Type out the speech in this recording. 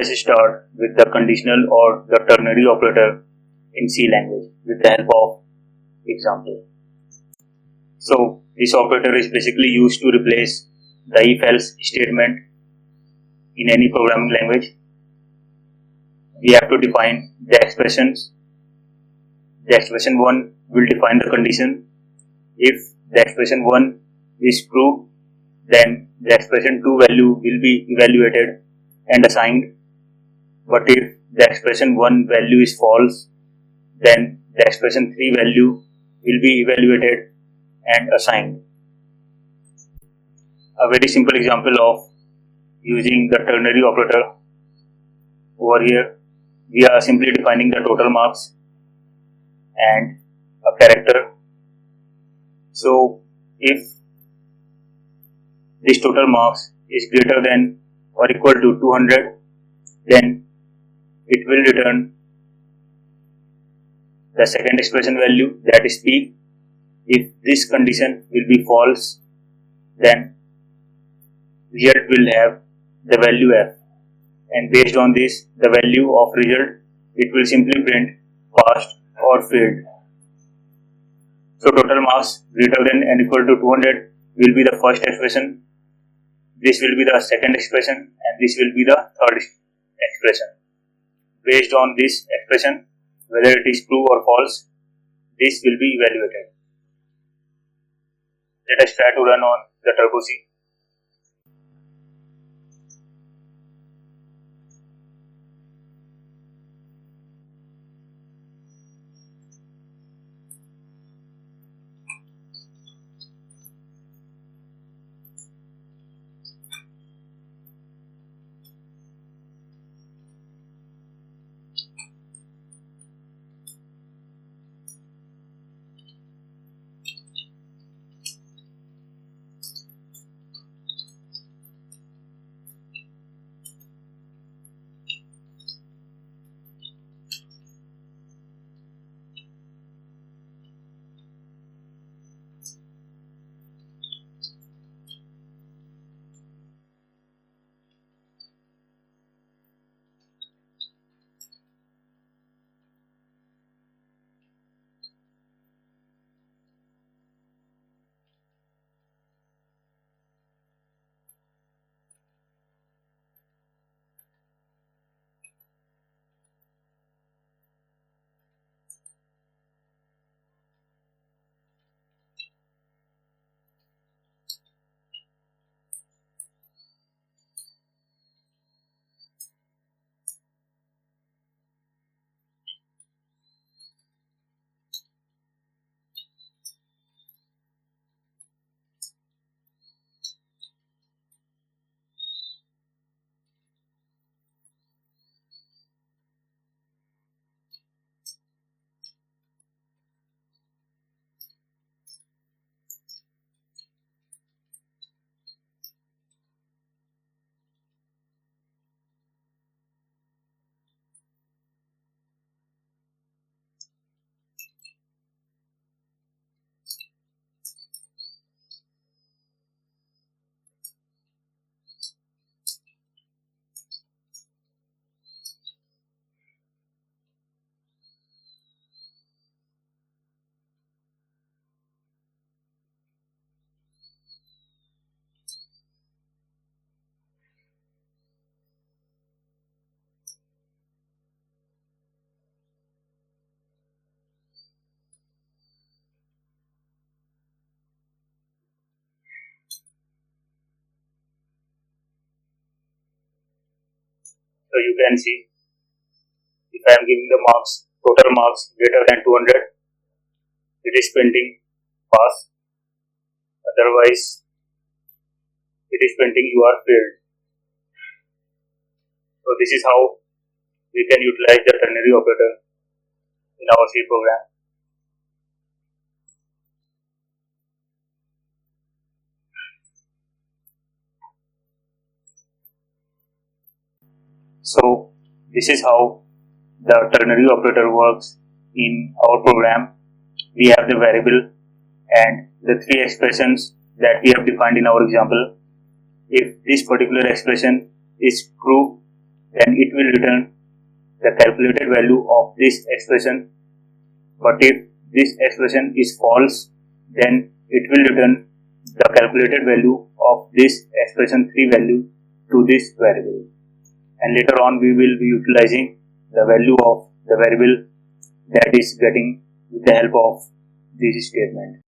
Let's start with the conditional or the ternary operator in C language with the help of example. So this operator is basically used to replace the if-else statement in any programming language. We have to define the expressions. The expression 1 will define the condition. If the expression 1 is true, then the expression 2 value will be evaluated and assigned. But if the expression 1 value is false, then the expression 3 value will be evaluated and assigned. A very simple example of using the ternary operator. Over here, we are simply defining the total marks and a character. So if this total marks is greater than or equal to 200, then it will return the second expression value, that is P. If this condition will be false, then result will have the value F, and based on this, the value of result, it will simply print passed or failed. So total marks greater than and equal to 200 will be the first expression, this will be the second expression, and this will be the third expression. Based on this expression, whether it is true or false, this will be evaluated. Let us try to run on the Turbo C. So you can see, if I am giving the marks, total marks greater than 200, it is printing pass, otherwise it is printing you are failed. So this is how we can utilize the ternary operator in our C program. So this is how the ternary operator works in our program. We have the variable and the three expressions that we have defined in our example. If this particular expression is true, then it will return the calculated value of this expression. But if this expression is false, then it will return the calculated value of this expression 3 value to this variable. And later on we will be utilizing the value of the variable that is getting with the help of this statement.